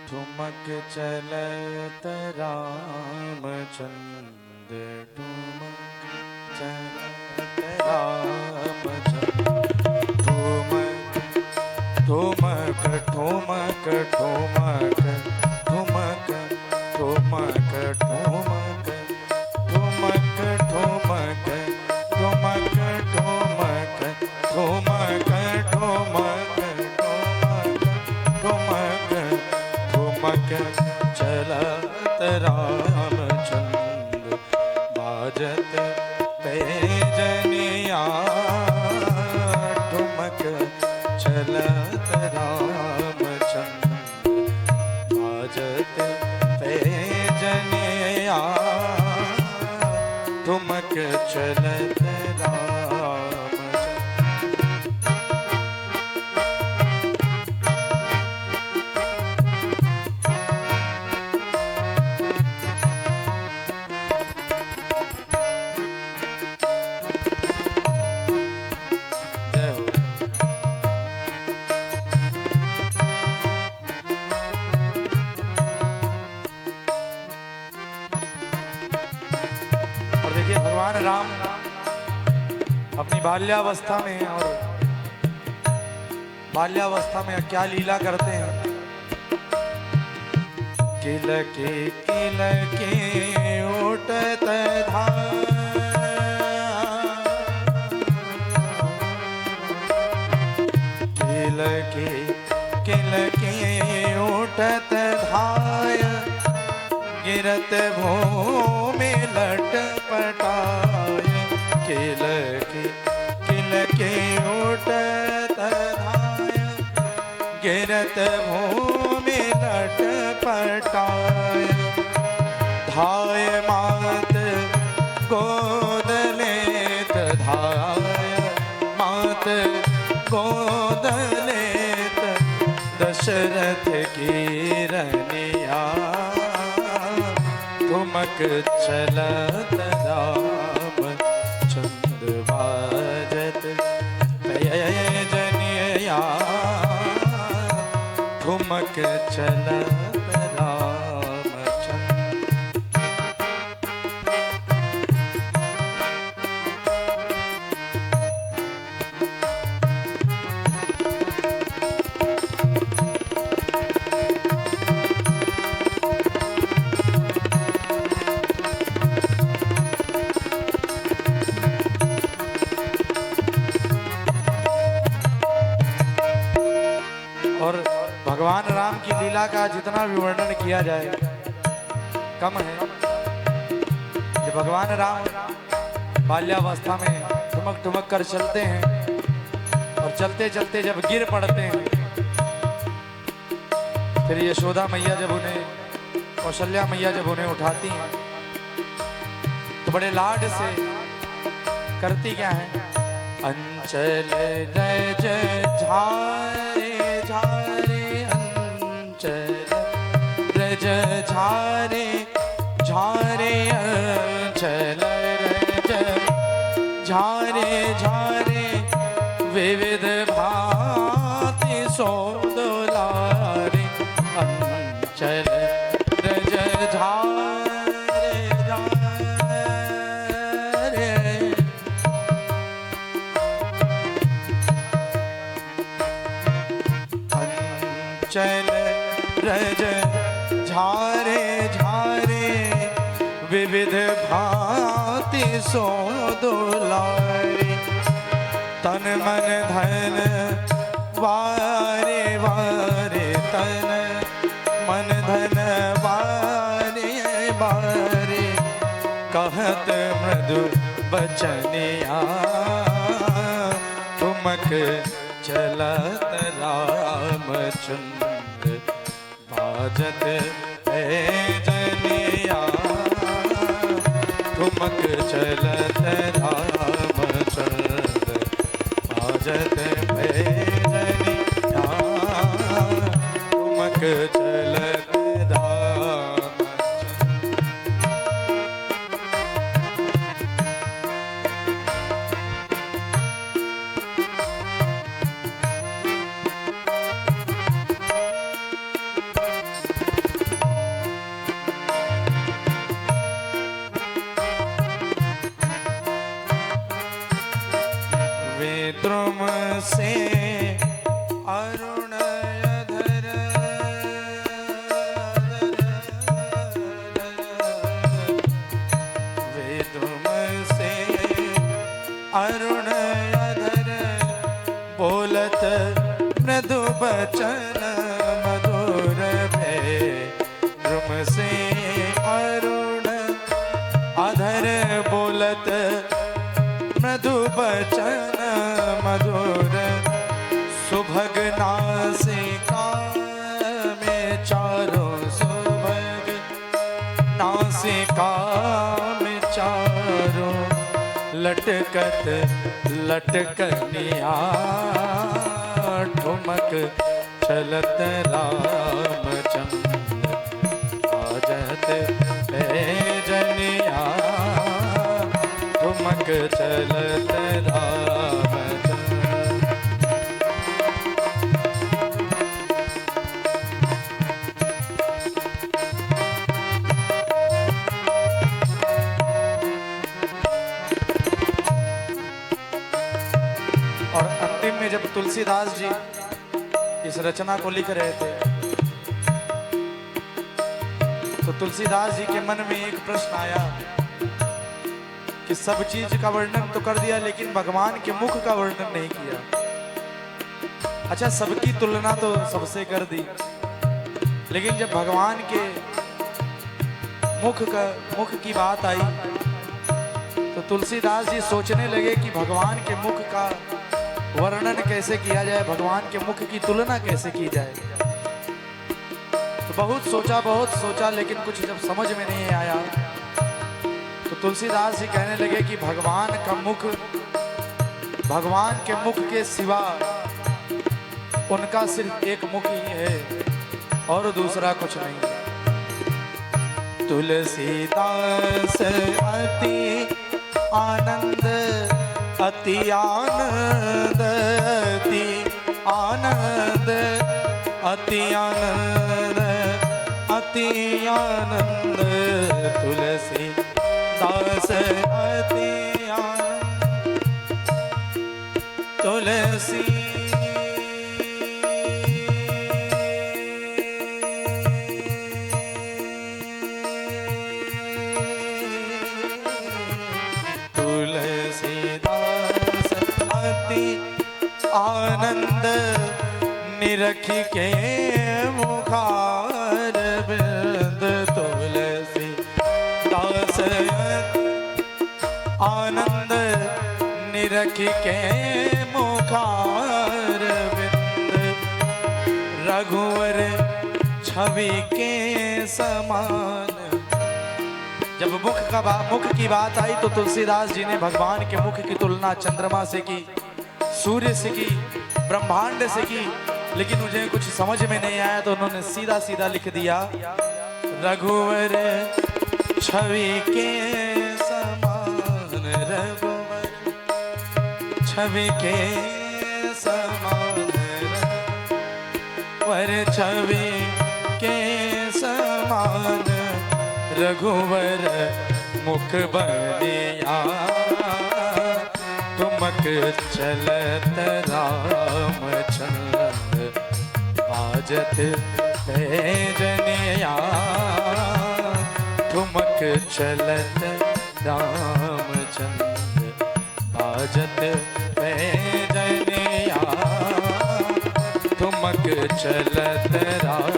ठुमक चलत रामचंद्र ठुमक चलत रामचंद्र ठुमक ठुमक ठुमक ठुमक ठुमक ठुमक ठुमक ठुमक ठुमक ठुमक ठुमक ठुमक ठुमक ठुमक ठुमक चलत रामचंद्र बाजत पैजनिया ठुमक चलत रामचंद्र बाजत पैजनिया ठुमक चलत भगवान राम अपनी बाल्यावस्था में और बाल्यावस्था में क्या लीला करते हैं। किल के उठत किल के उठत धाय गिरत भूमि लटपटाय किल के उठत धाय गिरत भूमि लटपटाय धाय मात गोद लेत धाय मात गोद लेत दशरथ की रनिया ठुमक चलत रामचंद्र बाजत पैजनिया ठुमक चलत और भगवान राम की लीला का जितना भी वर्णन किया जाए कम है। जब भगवान राम बाल्यावस्था में ठुमक ठुमक कर चलते हैं और चलते चलते जब गिर पड़ते हैं, फिर यशोदा मैया जब उन्हें कौशल्या मैया जब उन्हें उठाती हैं तो बड़े लाड से करती क्या है, अंचल रज झारे झारे अंचल रज झारे झारे अंचल रज झारे झारे विविध भांति सोदुलारे अंचल रज झारे झारे अंचल रज झारे झारे विविध भांति सोदुलारे तन मन धन वारे वारे तन मन धन वारे वारे कहत मृदु बचनिया ठुमक चलत रामचंद्र बाजत पैजनिया ठुमक चलत रामचंद्र बाजत पैजनिया ठुमक चलत बचन मधुर सुभग नासिका में चारों सुभग नासिका में चारों लटकत लटकनिया ठुमक चलत रामचंद्र बाजत पैजनिया ठुमक चलत रामचंद्र। और अंतिम में जब तुलसीदास जी इस रचना को लिख रहे थे तो तुलसीदास जी के मन में एक प्रश्न आया कि सब चीज का वर्णन तो कर दिया लेकिन भगवान के मुख का वर्णन नहीं किया। अच्छा, सबकी तुलना तो सबसे कर दी, लेकिन जब भगवान के मुख की बात आई तो तुलसीदास जी सोचने लगे कि भगवान के मुख का वर्णन कैसे किया जाए, भगवान के मुख की तुलना कैसे की जाए। तो बहुत सोचा लेकिन कुछ जब समझ में नहीं आया तो तुलसीदास जी कहने लगे कि भगवान का मुख, भगवान के मुख के सिवा उनका सिर्फ एक मुख ही है और दूसरा कुछ नहीं। तुलसीदास अति आनंद अति आनंद अति आनंद अति आनंद अति आनंद तुलसी दास अति आनंद तुलसी आनंद निरख के मुखार बिंद तुलसी दास आनंद निरख के मुखार बिंद रघुवर छवि के समान। जब मुख की बात आई तो तुलसीदास जी ने भगवान के मुख की तुलना चंद्रमा से की, सूर्य से की, ब्रह्मांड से की, लेकिन मुझे कुछ समझ में नहीं आया तो उन्होंने सीधा सीधा लिख दिया रघुवर छवि के समान, रघुवर छवि के समान, वर छवि के समान रघुवर मुख बनिया ठुमक चलत रामचंद्र बाजत पैजनिया ठुमक चलत रामचंद्र बाजत पैजनिया ठुमक चलत राम।